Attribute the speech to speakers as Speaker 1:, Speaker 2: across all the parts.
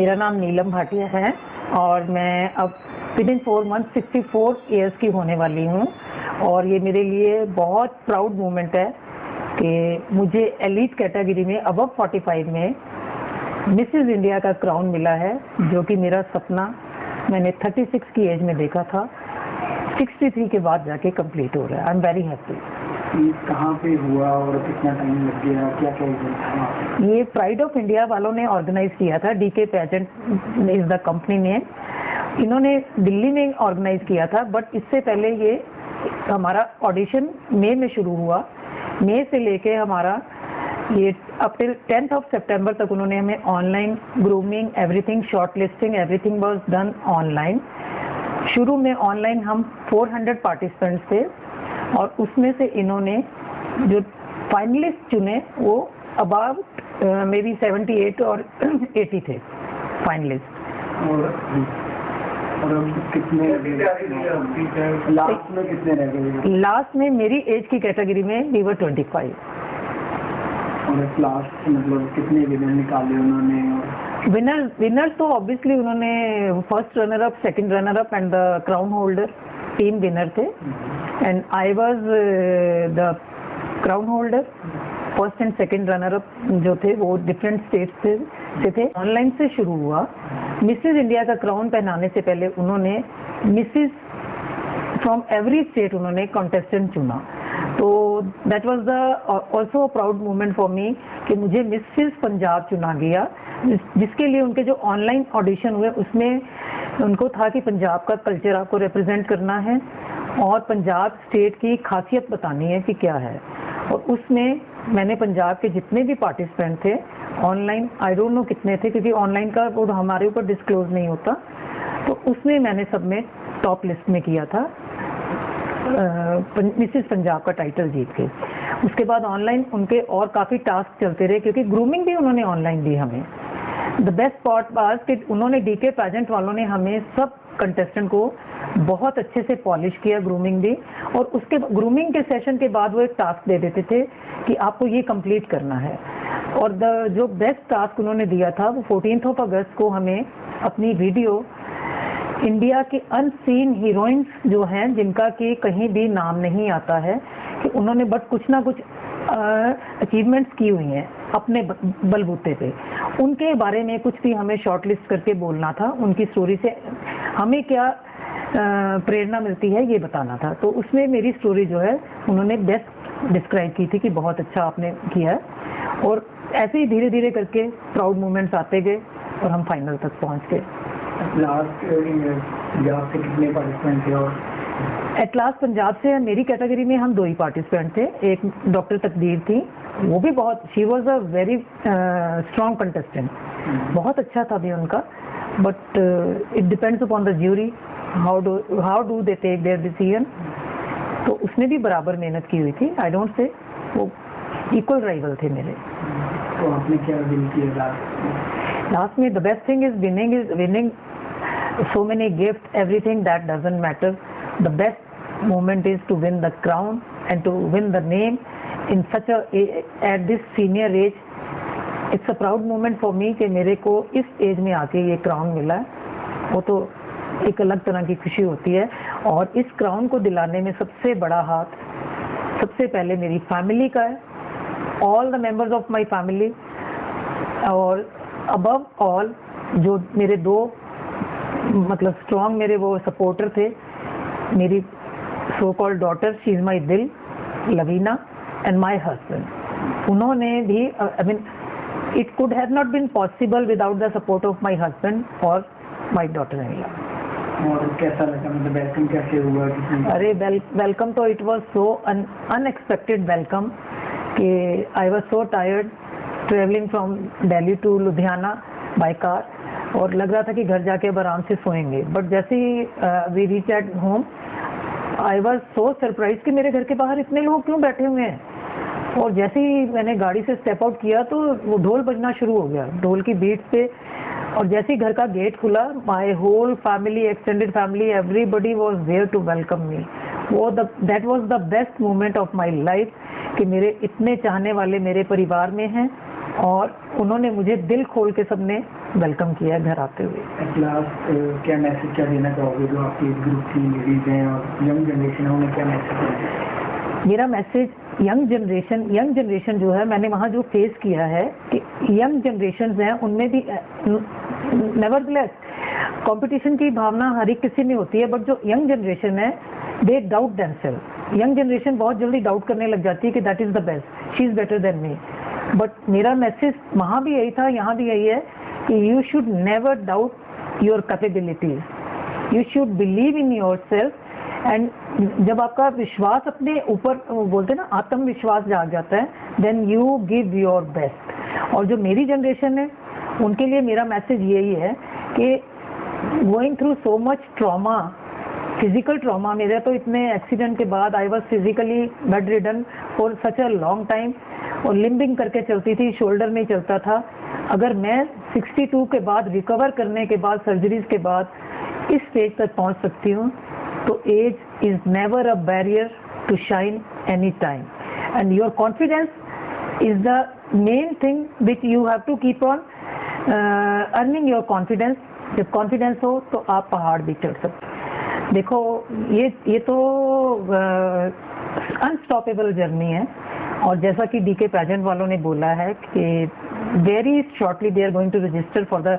Speaker 1: मेरा नाम नीलम भाटिया है और मैं अब विद इन 4 मंथ 64 ईयर्स की होने वाली हूँ और ये मेरे लिए बहुत प्राउड मोमेंट है कि मुझे एलीट कैटेगरी में अबव 45 में मिसेस इंडिया का क्राउन मिला है, जो कि मेरा सपना मैंने 36 की एज में देखा था, 63 के बाद जाके कंप्लीट हो रहा है। I am very happy.
Speaker 2: कहाँ पे हुआ और कितना टाइम लग गया, क्या क्या इवेंट था?
Speaker 1: ये प्राइड ऑफ इंडिया वालों ने ऑर्गेनाइज किया था। DK pageant is the company name. इन्होंने दिल्ली में ऑर्गेनाइज किया था, बट इससे पहले ये हमारा ऑडिशन मई में शुरू हुआ। मई से लेके हमारा ये up till 10th of September तक उन्होंने हमें online grooming, everything, short listing, everything was done online. शुरू में ऑनलाइन हम 400 पार्टिसिपेंट्स थे और उसमें से इन्होंने जो फाइनलिस्ट चुने वो अबाउट मे बी 78 और 80 थे फाइनलिस्ट।
Speaker 2: और कितने लास्ट में कितने रह गए?
Speaker 1: लास्ट में मेरी एज की कैटेगरी में वी वर 25।
Speaker 2: और लास्ट मतलब कितने विनर निकाले उन्होंने?
Speaker 1: विनर तो ऑब्वियसली उन्होंने first runner up, second runner up and the crown holder 3 winner थे and I was the crown holder. First and second runner up जो थे वो डिफरेंट स्टेट्स से थे। ऑनलाइन से शुरू हुआ। मिसेस इंडिया का क्राउन पहनाने से पहले उन्होंने मिसेस फ्रॉम एवरी स्टेट उन्होंने कॉन्टेस्टेंट चुना, तो that was the also proud moment for me कि मुझे मिसेस पंजाब चुना गया, जिसके लिए उनके जो ऑनलाइन ऑडिशन हुए उसमें उनको था कि पंजाब का कल्चर आपको रिप्रेजेंट करना है और पंजाब स्टेट की खासियत बतानी है कि क्या है। और उसमें मैंने पंजाब के जितने भी पार्टिसिपेंट थे ऑनलाइन, आई डोंट नो कितने थे क्योंकि ऑनलाइन का वो हमारे ऊपर डिस्क्लोज नहीं होता, तो उसमें मैंने सब में टॉप लिस्ट में किया था मिसेस पंजाब का टाइटल जीत के। उसके बाद ऑनलाइन उनके और काफ़ी टास्क चलते रहे क्योंकि ग्रूमिंग भी उन्होंने ऑनलाइन दी हमें। द बेस्ट पार्ट वाज कि उन्होंने डीके पेजेंट वालों ने हमें सब कंटेस्टेंट को बहुत अच्छे से पॉलिश किया, ग्रूमिंग दी, और उसके ग्रूमिंग के सेशन के बाद वो एक टास्क दे देते थे कि आपको ये कंप्लीट करना है। और जो बेस्ट टास्क उन्होंने दिया था वो 14th of August को हमें अपनी वीडियो इंडिया के अनसीन हीरोइंस जो हैं जिनका कि कहीं भी नाम नहीं आता है कि उन्होंने बट कुछ ना कुछ अचीवमेंट्स की हुई हैं अपने बलबूते पे, उनके बारे में कुछ भी हमें शॉर्ट लिस्ट करके बोलना था। उनकी स्टोरी से हमें क्या प्रेरणा मिलती है ये बताना था। तो उसमें मेरी स्टोरी जो है उन्होंने बेस्ट डिस्क्राइब की थी कि बहुत अच्छा आपने किया है। और ऐसे ही धीरे धीरे करके प्राउड मोमेंट्स आते गए और हम फाइनल तक पहुंच गए।
Speaker 2: लास्ट पंजाब से कितने पार्टिसिपेंट थे? और
Speaker 1: एट लास्ट पंजाब से मेरी कैटेगरी में हम 2 ही पार्टिसिपेंट थे। एक डॉक्टर तकदीर थी, वो भी बहुत, she was a very strong contestant, बहुत अच्छा था भी उनका, but it depends upon the jury how do they take their decision. तो उसने भी बराबर मेहनत की हुई थी। आई डोंट से वो इक्वल राइवल थे मेरे।
Speaker 2: तो आपने क्या विन किया
Speaker 1: लास्ट में? The best thing is winning so many gifts, everything that doesn't matter. The best moment is to win the crown and to win the name in such at this senior age. It's a proud moment for me कि मेरे को इस age में आके ये crown मिला है। वो तो एक अलग तरह की खुशी होती है और इस क्राउन को दिलाने में सबसे बड़ा हाथ सबसे पहले मेरी फैमिली का है, all the members of my family, और अबव ऑल जो मेरे 2 मतलब स्ट्रॉन्ग मेरे वो सपोर्टर थे, मेरी so called daughter, she is my दिल, लवीना, एंड माई हस्बैंड। उन्होंने भी, I mean it could have not been possible without the support of my husband और माई डॉटर इन लॉ।
Speaker 2: और कैसा लगा, मतलब वेलकम कैसे हुआ?
Speaker 1: अरे वेलकम तो it was so unexpected welcome कि I was so tired travelling from Delhi to Ludhiana by car, और लग रहा था कि घर जाके अब आराम से सोएंगे, बट जैसे ही we reach at home I was so surprise कि मेरे घर के बाहर इतने लोग क्यों बैठे हुए हैं। और जैसे ही मैंने गाड़ी से स्टेप आउट किया तो वो ढोल बजना शुरू हो गया, ढोल की बीट पे, और जैसे ही घर का गेट खुला my whole family, extended family, everybody was there to welcome me. That was the best moment of my life कि मेरे इतने चाहने वाले मेरे परिवार में हैं और उन्होंने मुझे दिल खोल के सबने वेलकम किया है घर आते हुए।
Speaker 2: एट लास्ट क्या मैसेज क्या देना चाहोगे जो आपकी एज ग्रुप की लेडीज हैं और यंग जनरेशन है, उन्हें क्या मैसेज देना?
Speaker 1: मेरा मैसेज यंग जनरेशन जो है, मैंने वहाँ जो फेस किया है कि यंग जनरेशन हैं उनमें भी नेवरदलेस कंपटीशन की भावना हर एक किसी में होती है, बट जो यंग जनरेशन है दे डाउट देमसेल्फ। यंग जनरेशन बहुत जल्दी डाउट करने लग जाती है कि that is the best, she is better than me. But मेरा मैसेज वहाँ भी यही था, यहाँ भी यही है कि you should never doubt your capabilities, you should believe in your self. And जब आपका विश्वास अपने ऊपर, बोलते हैं ना, आत्मविश्वास जाग जाता है, then you give your best. और जो मेरी जनरेशन है उनके लिए मेरा मैसेज यही है कि going through so much trauma, physical trauma, मेरे तो इतने एक्सीडेंट के बाद I was physically bed ridden for such a long time और लिम्बिंग करके चलती थी, शोल्डर में चलता था। अगर मैं 62 के बाद रिकवर करने के बाद, सर्जरीज के बाद इस स्टेज तक पहुंच सकती हूँ, तो age is never a barrier to shine any time. And your confidence is the main thing which you have to keep on earning your confidence. जब कॉन्फिडेंस हो तो आप पहाड़ भी चढ़ सकते हैं। देखो ये तो अनस्टॉपेबल जर्नी है, और जैसा कि डीके पैजेंट वालों ने बोला है कि very shortly they are going to register for the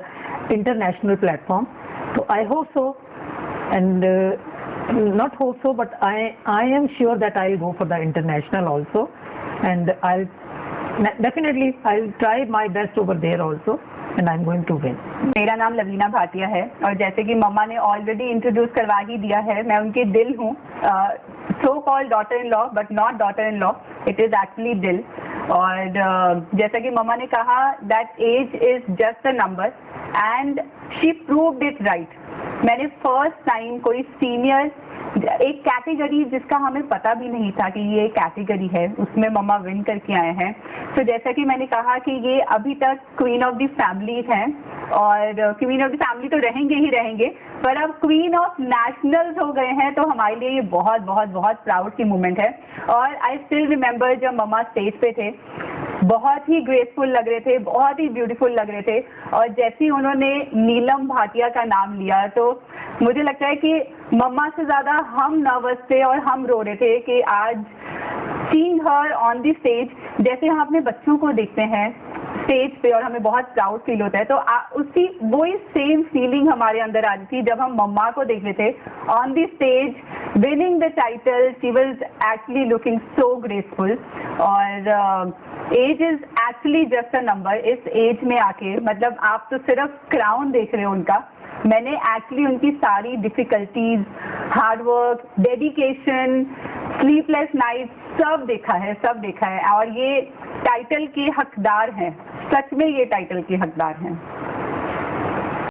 Speaker 1: international platform. तो I hope so, and not hope so, but I am sure that I'll go for the international also, and I'll try my best over there also, and I'm going to win.
Speaker 3: मेरा नाम लवीना भाटिया है, और जैसे कि मम्मा ने already introduce करवा ही दिया है, मैं उनके दिल हूँ, so called daughter in law but not daughter in law, it is actually दिल। और जैसा कि मम्मा ने कहा that age is just a number, and she proved it right. मैंने फर्स्ट टाइम कोई सीनियर, एक कैटेगरी जिसका हमें पता भी नहीं था कि ये कैटेगरी है, उसमें मम्मा विन करके आए हैं। तो जैसा कि मैंने कहा कि ये अभी तक क्वीन ऑफ द फैमिली हैं, और क्वीन ऑफ द फैमिली तो रहेंगे ही रहेंगे, पर अब क्वीन ऑफ नेशनल्स हो गए हैं, तो हमारे लिए ये बहुत बहुत बहुत प्राउड की मोमेंट है। और आई स्टिल रिमेंबर जब मम्मा स्टेज पे थे, बहुत ही ग्रेसफुल लग रहे थे, बहुत ही ब्यूटीफुल लग रहे थे, और जैसे ही उन्होंने नीलम भाटिया का नाम लिया तो मुझे लगता है कि मम्मा से ज़्यादा हम नर्वस थे और हम रो रहे थे कि आज seeing her on the stage, जैसे हम अपने बच्चों को देखते हैं स्टेज पे और हमें बहुत प्राउड फील होता है, तो उसी वही सेम फीलिंग हमारे अंदर आ रही थी जब हम मम्मा को देख रहे थे on the stage winning the title. She was actually looking so graceful, और age is actually just a number. इस एज में आके, मतलब आप तो सिर्फ क्राउन देख रहे हो उनका, मैंने एक्चुअली उनकी सारी difficulties, hard work, dedication, sleepless night सब देखा है, सब देखा है, और ये टाइटल के हकदार हैं, सच में ये टाइटल के हकदार हैं।